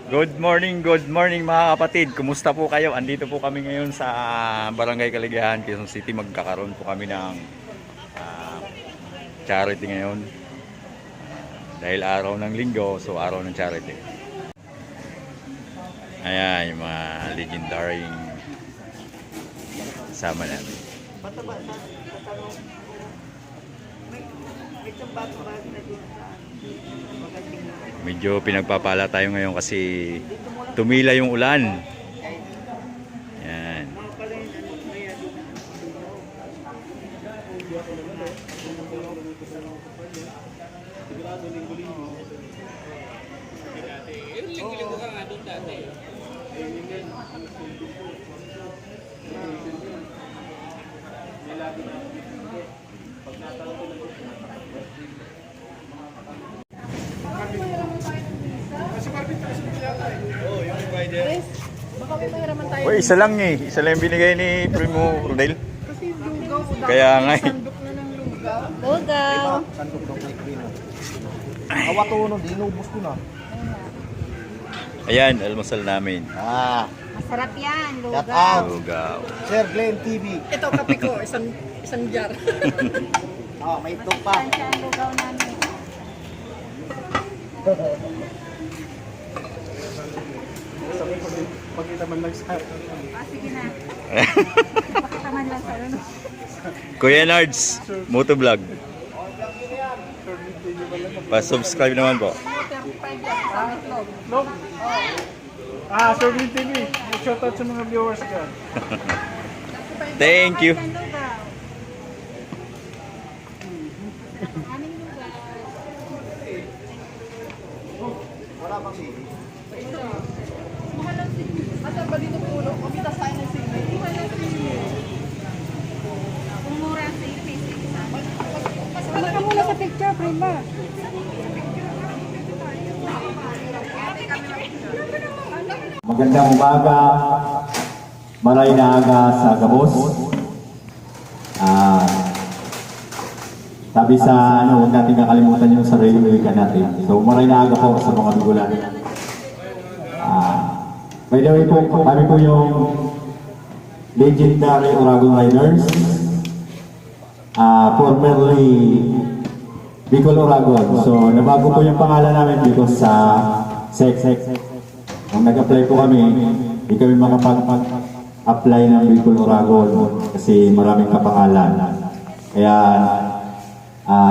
Good morning mga kapatid. Kumusta po kayo? Andito po kami ngayon sa Barangay Kaligayahan, Quezon City. Magkakaroon po kami ng charity ngayon. Dahil araw ng linggo, so araw ng charity. Ayan, yung mga legendary kasama natin. Medyo pinagpapala tayo ngayon kasi tumila yung ulan. Yan. Baka may mahiraman tayo. Uy, isa lang eh. Isa lang yung binigay ni Primo Rodel. Kasi lugaw. Kaya nga eh. Sandok na ng lugaw. Lugaw. Sandok daw kay Queen. Awa to no, dinubos ko na. Ayan, almusal namin. Masarap yan, Shout lugaw. out. Lugaw. Sir Glenn TV. Ito kape ko, isang jar. May itlog pa. Saan siya ang lugaw namin? Pagkita man lang sa... Sige na. Pakita man lang sa ano. Kuya Nards, motovlog. Pa-subscribe naman po. 35 yan, sa itlog. Sir Green TV. Shout out sa mga viewers ka. Thank you. Ang lugaw. Aming lugaw. Wala pang sili. Asan ba dito pulo? Kumita sa ng sili. Kung mura ang sili, sige sa amin. Wala ka muna sa picture, prima. Magandang umaga, maray na aga sa Gabos. Sabi sa huwag natin kakalimutan yung sarili wika natin. So maray na aga po sa mga bigulan. By the way po, kami po yung legendary Uragon Riders. Formerly Bicol Uragon. So nabago po yung pangalan namin because sa sex. Nung nag-apply po kami, hindi kami makapag-apply ng Bicol Uragon kasi maraming kapangalan. Kaya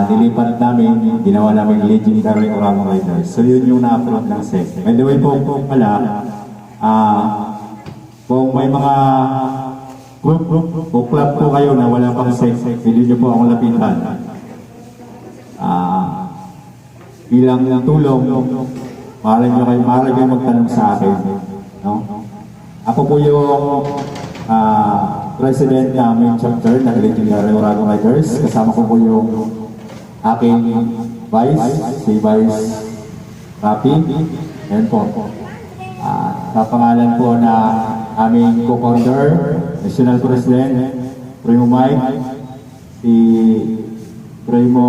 nilipat namin, ginawa namin legendary Uragon Riders. So yun yung na-upload ng SEC. By the way po pala, kung may mga group o club po kayo na wala pang SEC, pwede nyo po akong lapitan. Bilang tulong, maaari kayo magtanong sa akin. No? Ako po yung president ng chapter ng Legendary Uragon Riders. Kasama ko po yung aking vice, si Vice Rapi. Yan po. Sa pangalan po na aming co-founder, National President, Primo Mike, si Primo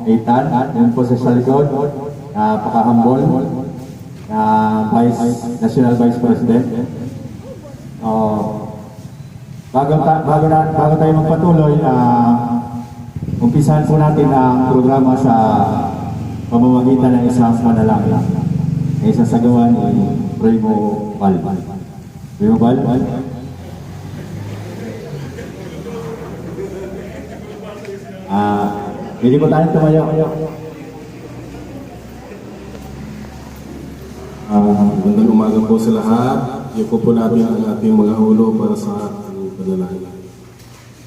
Eitan, yan po sa likod, napaka-humble, National Vice President. Bago tayo magpatuloy, umpisahan po natin ang programa sa pamamagitan ng isang panalangin. Isasagawa ni Primo Val. Primo Val? Hindi po tayo tumayo. Magandang umaga po sa lahat. Ipo po natin ang ating mga ulo para sa ating panalangin.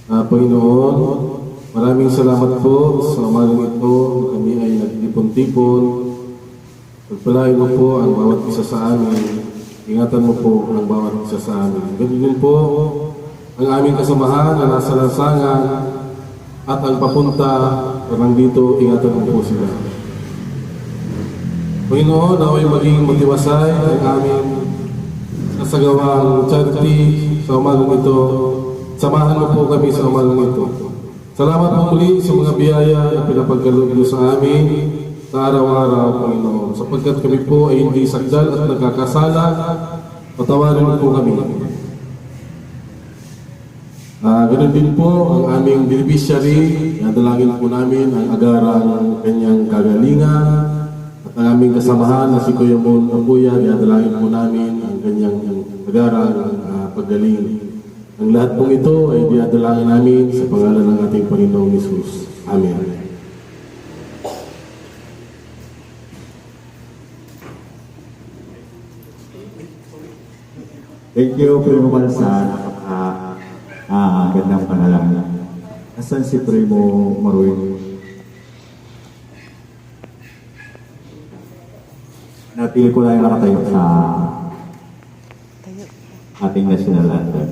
Panginoon, maraming salamat po sa umagang ito. Kami ay nagtipon-tipon. Pagpalain mo po ang bawat isa sa amin. Ingatan mo po ang bawat isa sa amin. Ganun din po ang aming kasamahan na nasa lansangan at ang papunta parang dito, ingatan mo po sila. Panginoon, naway maging matiwasay ang aming nasagawang charity sa umagang ito. Samahan mo po kami sa umagang ito. Salamat po muli sa mga biyaya na pinapagkaloob niyo sa amin. sa araw-araw, Panginoon. Sapagkat kami po ay hindi sagdal at nagkakasala, patawarin po kami. Ganun din po ang aming beneficiary. Nadalangin po namin ang agarang kanyang kagalingan at ang aming kasamahan na si Kuya Mon Abuya. Nadalangin po namin ang kanyang agarang paggaling. Ang lahat pong ito ay dinadalangin namin sa pangalan ng ating Panginoong Hesus. Amen. Thank you, Primo Balsa. Gandang panalangin. Nasaan si Primo Maruin? Napili ko lang nakatayo sa ating national anthem.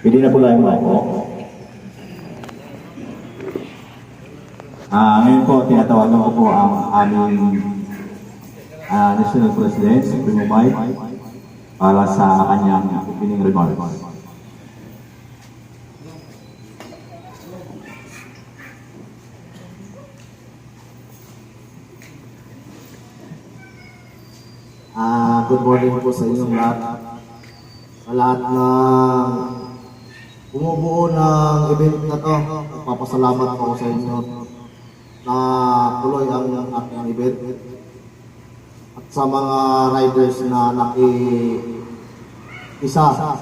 Pili na po tayo mga po. Ngayon po, tinatawagan ko po ang aming National President, si Primo Mike, para sa kanyang opening remarks. Good morning po sa inyong lahat. Sa lahat na bumubuo ng event na to, nagpapasalamat po sa inyo na tuloy ang ating event. At sa mga riders na naki-isa sa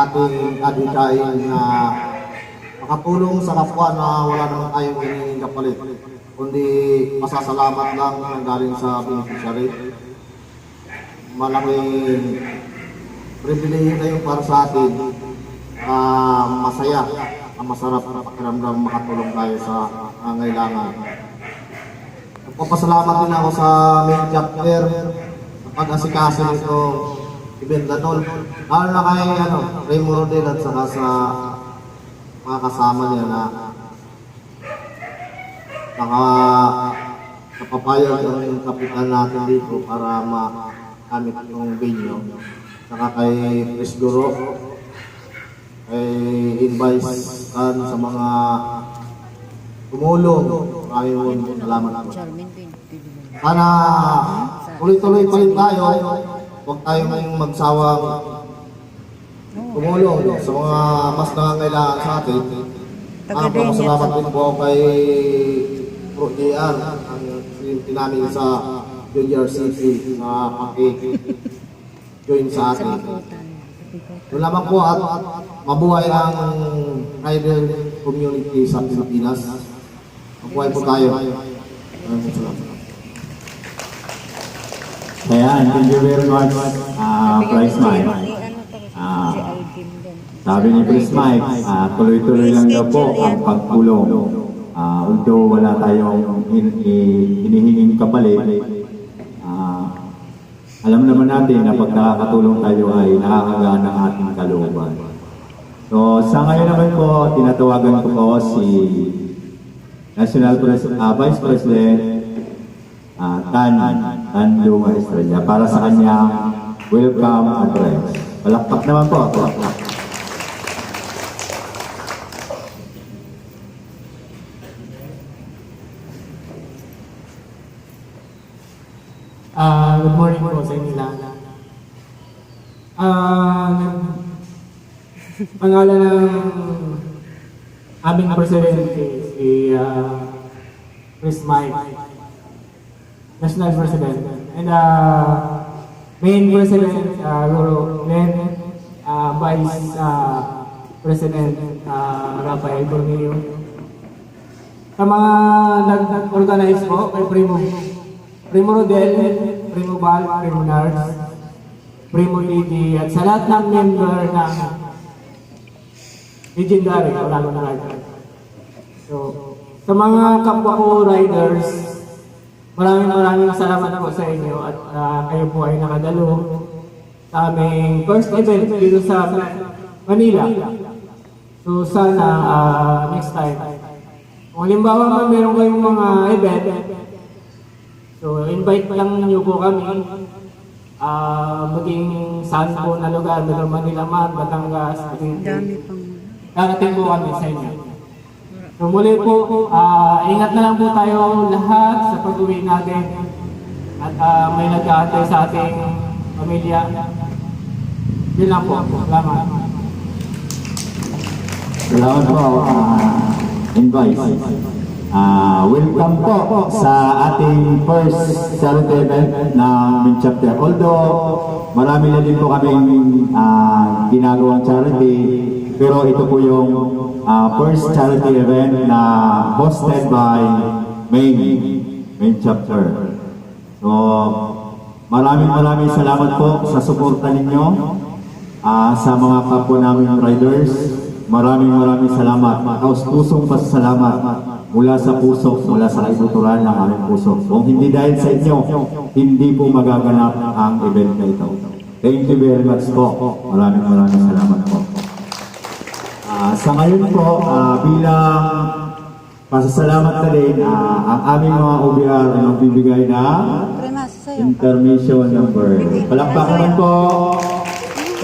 ating adhikain na makatulong sa kapwa na wala naman tayong hinihing kapalit, kundi masasalamat lang ang galing sa beneficiary. Malaking pribilehyo na yung para sa atin. Masaya, masarap na pakiramdam makatulong tayo sa ngailangan. Nagpapasalamat din ako sa main chapter sa pag-asikaso nito event na tol. Lalo na kay Remo Rodel at saka sa mga kasama niya na nakapapayag ang kapitan natin dito para makamit yung venue. Saka kay Chris Guro, kay Invice kan sa mga tumulong. Maraming salamat po. Sana tuloy-tuloy pa rin tayo. Huwag tayong magsawang tumulong sa mga mas nangangailangan sa atin. Salamat din po kay Pro JR, ang sinimpi namin sa Junior City na join sa atin. Doon lamang po at mabuhay ang rider community sa Pilipinas. Mabuhay po tayo. Salamat. Ayan, thank you very much, Price Mike. Sabi ni Price Mike, tuloy-tuloy lang daw po ang pagtulong. Although wala tayong hinihinging kapalit, alam naman natin na pag nakakatulong tayo ay nakakagaan ng ating kalooban. So sa ngayon naman po, tinatawagan ko po si National Vice President Tan Luma Estrella para sa kanyang welcome address. Palakpak naman po. Palakpak. Good morning po sa inyo lahat. Pangalan ng aming presidente, si Chris Mike, National President, and main President, Guru Len, Vice President, Rafael Borneo. Sa mga nag-organize po, kay Primo Rodel, Primo Val, Primo Nars, Primo Lidi, at sa lahat ng member ng Legendary Oragon Rider. So, sa mga kapwa ko riders, maraming salamat po sa inyo at kayo po ay nakadalo sa aming first event dito sa Manila. So, sana next time. Kung halimbawa man meron kayong mga event, so, invite lang niyo po kami, maging saan po na lugar, Manila man, Batangas, darating po kami sa inyo. So, muli po, ingat na lang po tayo lahat sa pag-uwi natin at may nag-aantay sa ating pamilya. Yun lang po. Salamat. Salamat po, invite. Welcome po sa ating first charity event ng Main Chapter. Although marami na din po kaming ginagawang charity, pero ito po yung first charity event na hosted by Main Chapter. So maraming salamat po sa suporta ninyo sa mga kapwa naming riders. Maraming salamat. Taos-pusong pasasalamat mula sa puso, mula sa kaibuturan ng aming puso. Kung hindi dahil sa inyo, hindi po magaganap ang event na ito. Thank you very much po. Maraming salamat po. Sa ngayon po, bilang pasasalamat na rin, ang aming mga OBR ay magbibigay ng intermission number. Palakpakan po.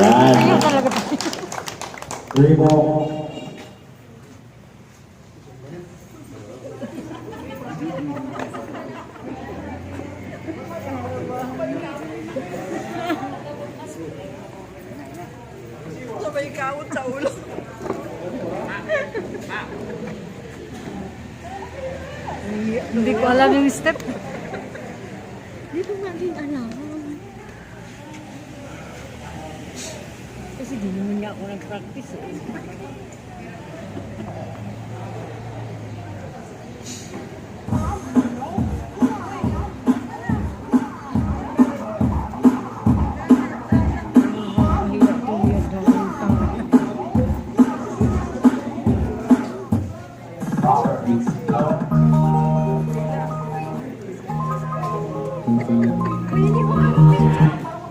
Yan. Primo. Sabay kaot sa ulo. Hindi ko alam yung step. Hindi ko nga din alam. Kasi di naman nga ako nag-practice eh.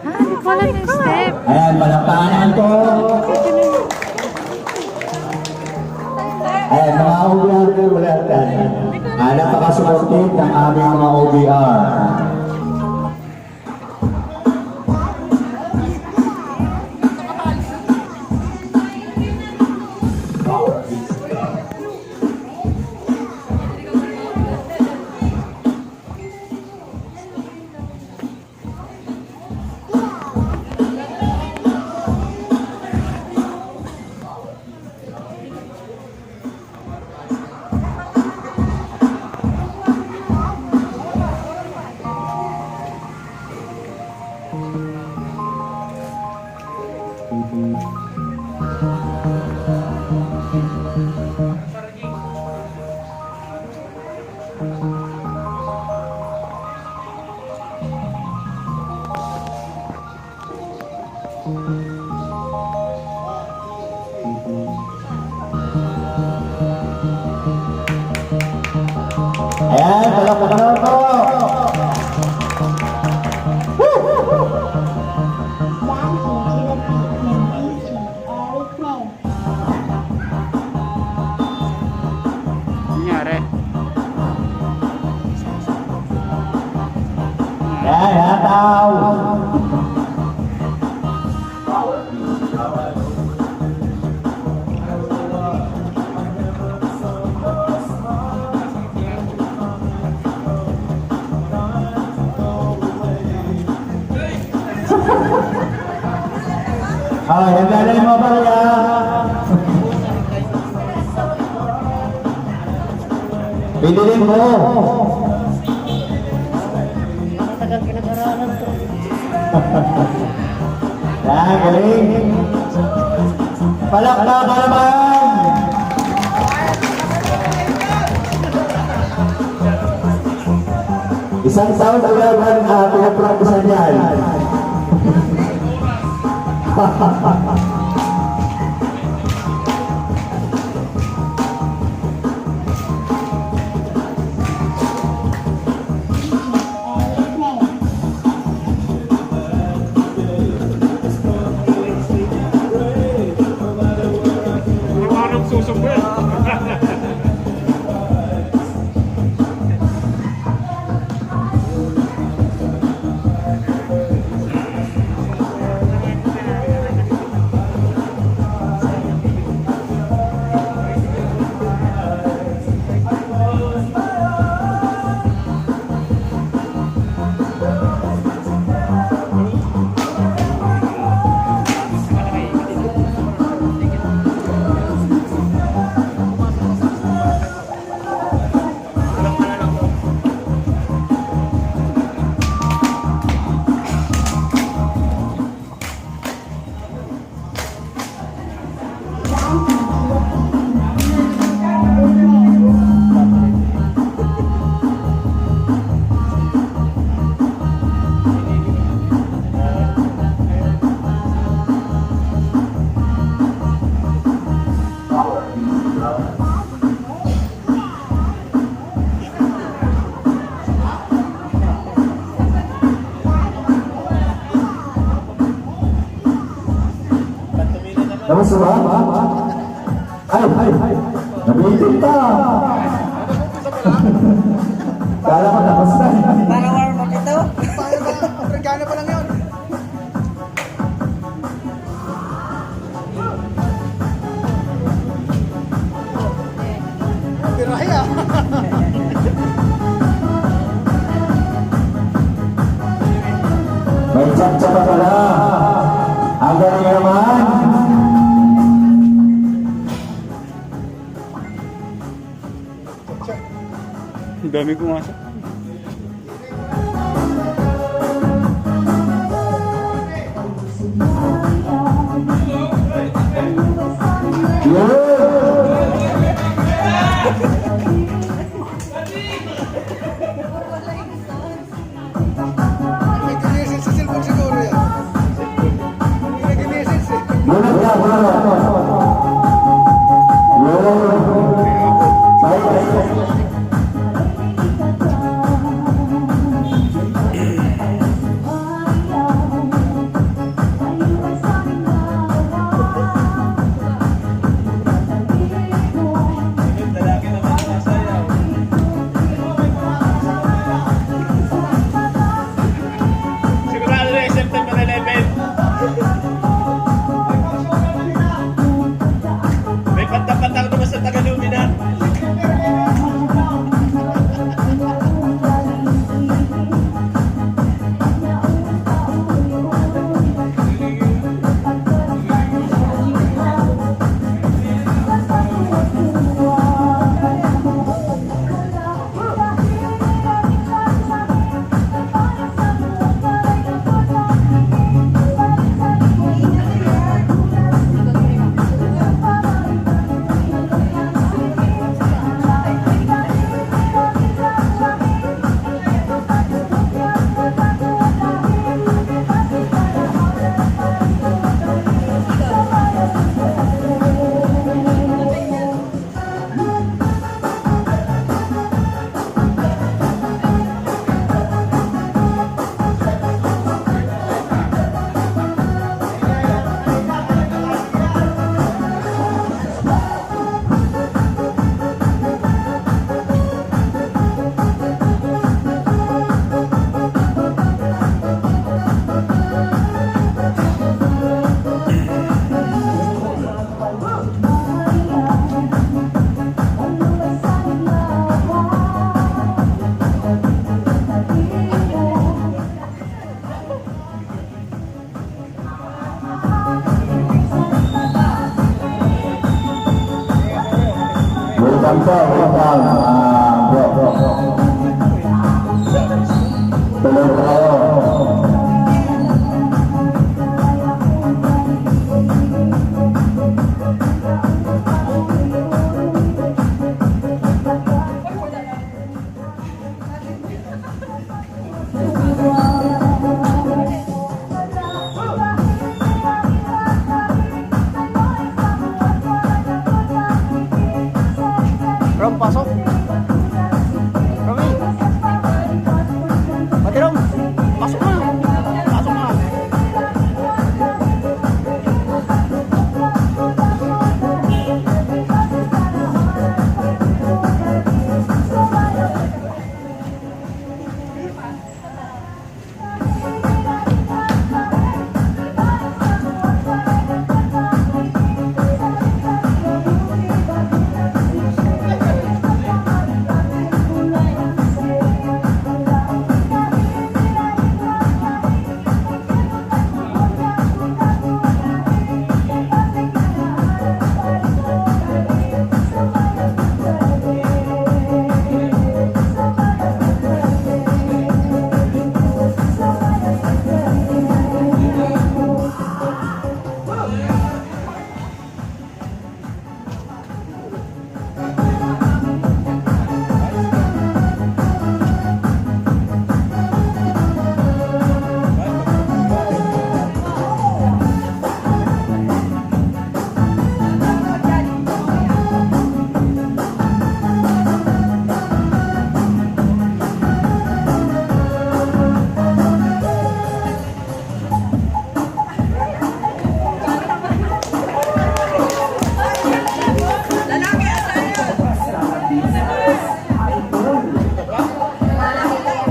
Hindi ko alam yung step. Ayan, palakpakan po. Ayan, mga OBR ko wala tayo. Napakasuportive ng aming mga OBR. Ayan, palakpakan po. Woo! Ay, hataw! Oh, yung galing mo pa rin Pidilin mo! Matagal pinag-aralan to. Yan, galing! Palakpakan naman! Isang taon agad ang pinapraktisan yan. Tapos ba? Ay! Nabitin pa! Kala ko tapos na. Para warm up ito. Regalo pa lang yun. Piraya. May chat-chat pa pala. Ang galing naman. Ang dami pumasok. Nag-message sa cellphone siguro yan. Nag-message eh. Bunot ka, bunot. Bye.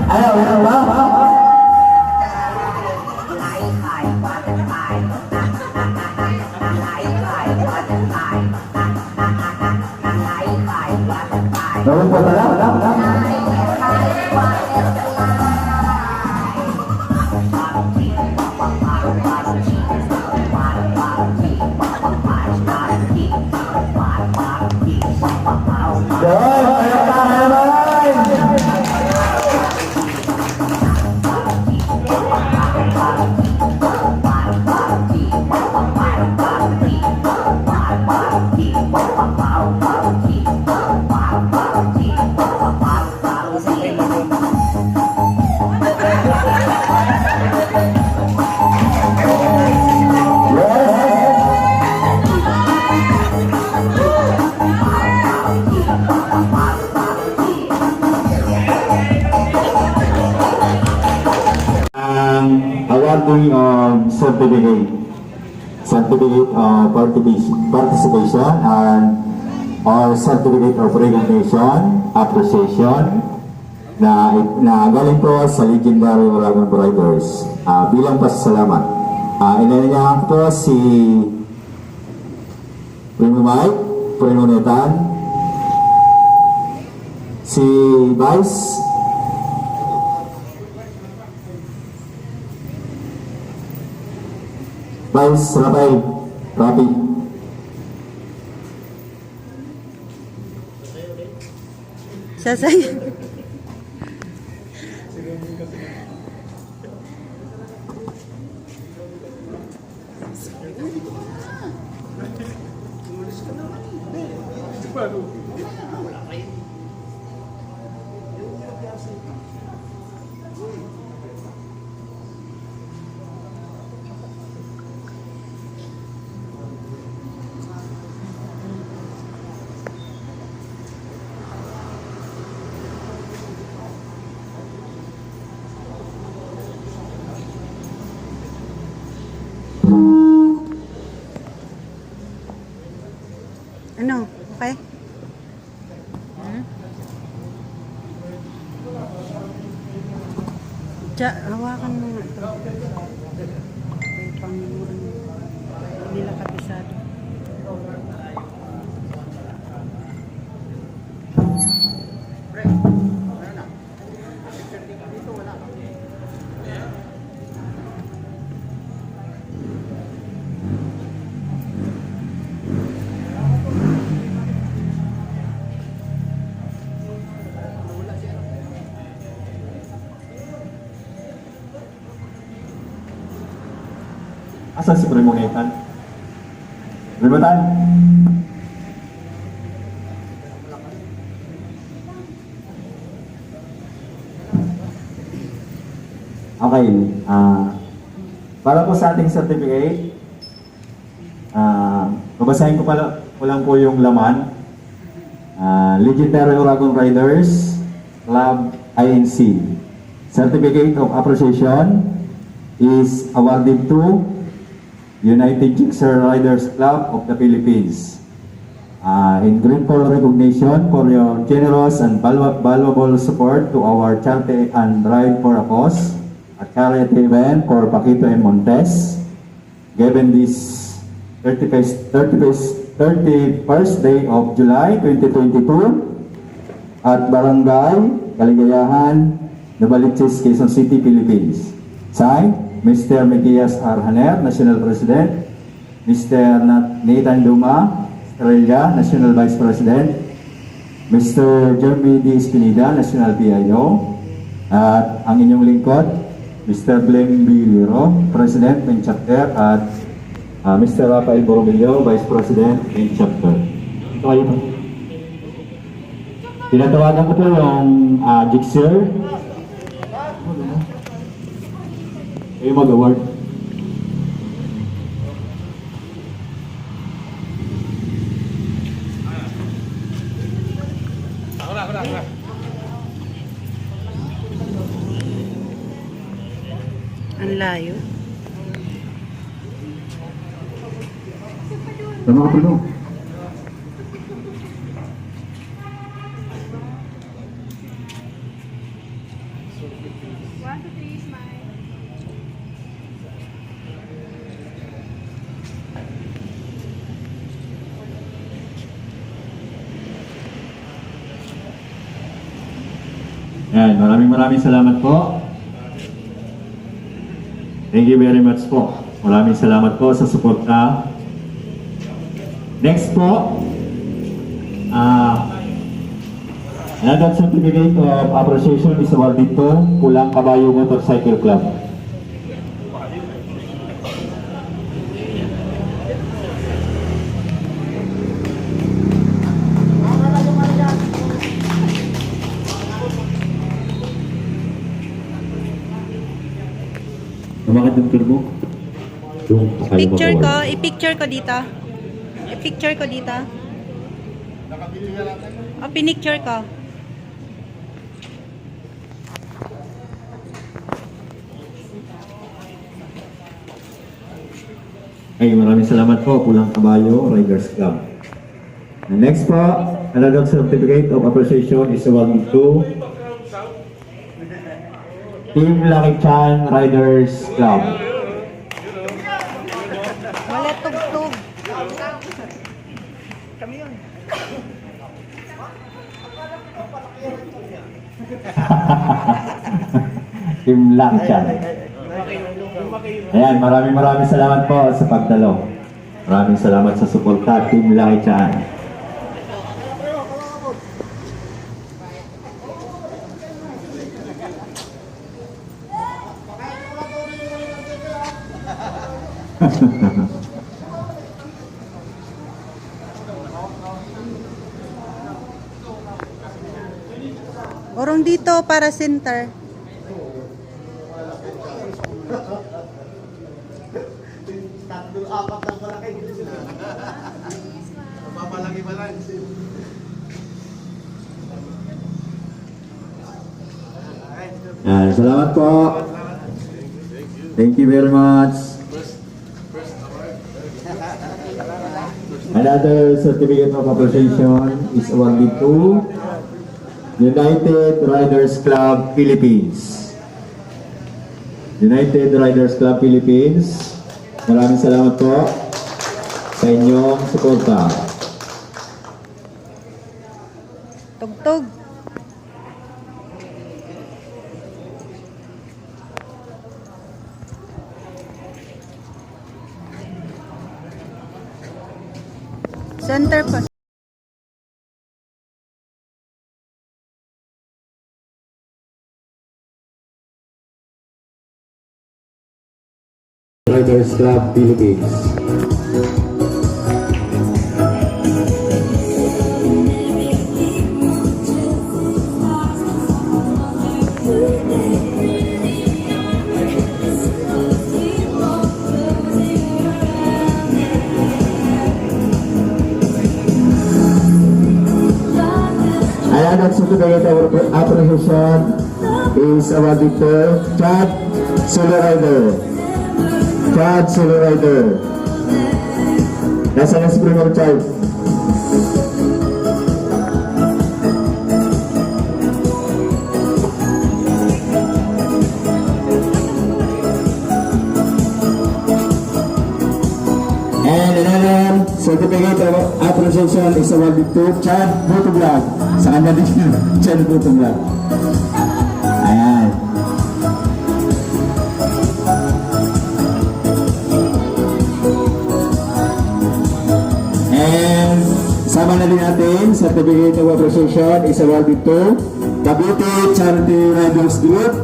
Ayaw, ayaw ba? Gawin po pala. Doy, ayaw pa naman! Awarding certificate of participation and or certificate of recognition, appreciation na galing po sa Legendary Oragon Riders bilang pasasalamat. Inanyayahan ko si Primo Mike, Primo Netan, si Vice Rapi. Sasay. Ano? Okay? Hawakan mo nga ito. Pang hindi lang kapisado. Asan si Primo Netan? Primo Tan? Okay, para po sa ating certificate, babasahin ko lang po yung laman. Legendary Oragon Riders Club INC Certificate of Appreciation is awarded to United Gixxer Riders Club of the Philippines in grateful recognition for your generous and valuable support to our charity and Ride for a Cause, a charity event for Paquito and Montes, given this 31st day of July 2022 at Barangay Kaligayahan, Novaliches, Quezon City, Philippines. Signed, Mr. Matias R. Haner, National President, Mr. Nathan Duma, Australia, National Vice President, Mr. Jeremy D. Espinida, National PIO, at ang inyong lingkod, Mr. Blem B. Liro, President ng Chapter, at Mr. Rafael Borromillo, Vice President ng Chapter. Ito kayo po. Tinatawagan ko po yung Gixxer. Kayo mag-award. Ang layo. Tama ka po. 1, 2, 3, smile. Yan, maraming salamat po. Thank you very much po. Maraming salamat po sa suporta. Next po, another certificate of appreciation is awarded to Pulang Kabayo Motorcycle Club. Bakit yung turbo? Picture ko, i-picture ko dito. I-picture ko dito. O, pinicture ko. Ay, maraming salamat po, Pulang Kabayo Riders Club. And next po, another certificate of appreciation is awarded to Team Lucky Chan Riders Club. Wala tugtog. Team Lucky Chan. Ayan, maraming salamat po sa pagdalo. Maraming salamat sa suporta, Team Lucky Chan. Orong dito para center. Ayan, salamat po. Thank you very much. Another certificate of appreciation is awarded to United Riders Club Philippines. United Riders Club Philippines, maraming salamat po sa inyong suporta. Tugtog. Center pa. Riders Club Philippines. Another certificate of appreciation is awarded to Chad Solo Rider. Chad Solo Rider. Nasaan ang Supreme Chad? And another certificate of appreciation is awarded to Chad Butublag. Sa kanya din yun, Chad Butublag. Ayan. And sama na din natin, certificate of appreciation is awarded to Cavite Charity Riders Group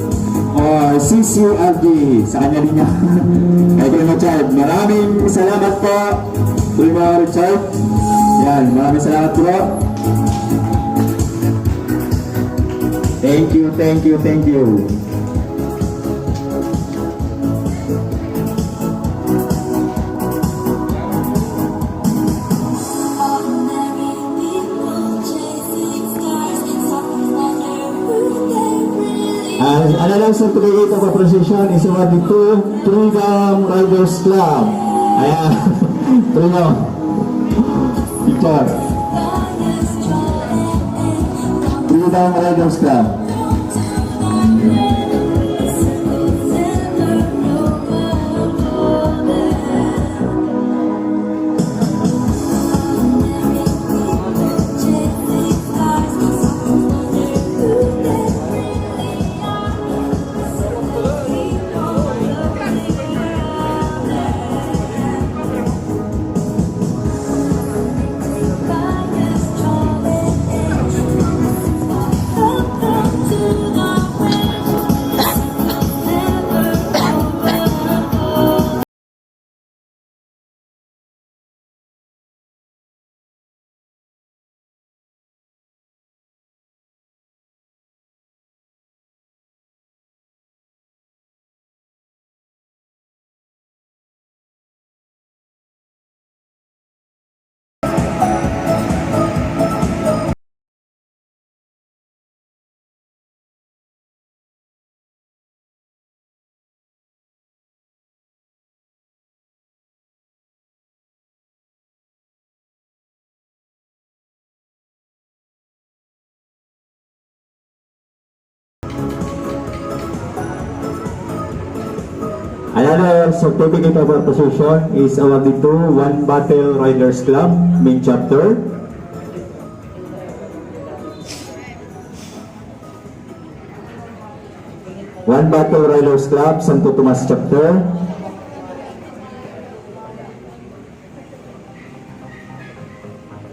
or CCRD. Sa kanya din yan. Kaya kayo Richard, maraming salamat po. Prima Richard. Yan, maraming salamat po. Thank you, thank you, thank you. Another certificate of appreciation is awarded to Freedom Riders Club. Ayan, Freedom. Picture. Freedom Riders Club. Another certificate of appreciation is awarded to One Battle Riders Club, main chapter. One Battle Riders Club, Santo Tomas chapter.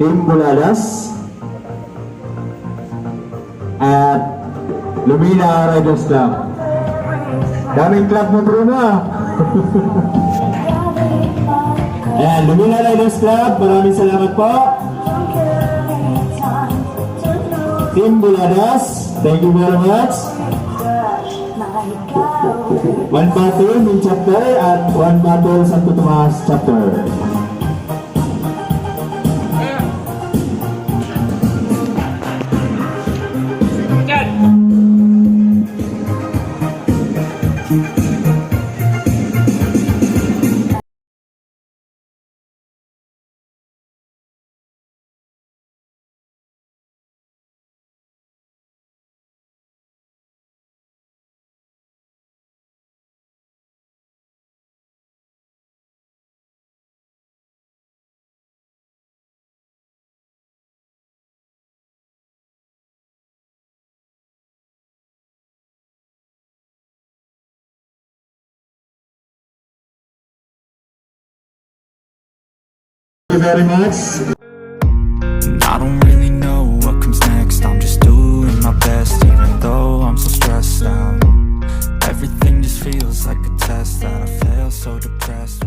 Team Bulalas at Lumina Riders Club. Daming club mo, Bruno. Ayan, Lumina Riders Club, maraming salamat po. Team Buladas, thank you very much. One Battle main chapter at One Battle Santo Tomas chapter. Thank you very much. I don't really know what comes next. I'm just doing my best, even though I'm so stressed out. Everything just feels like a test that I fail, so depressed.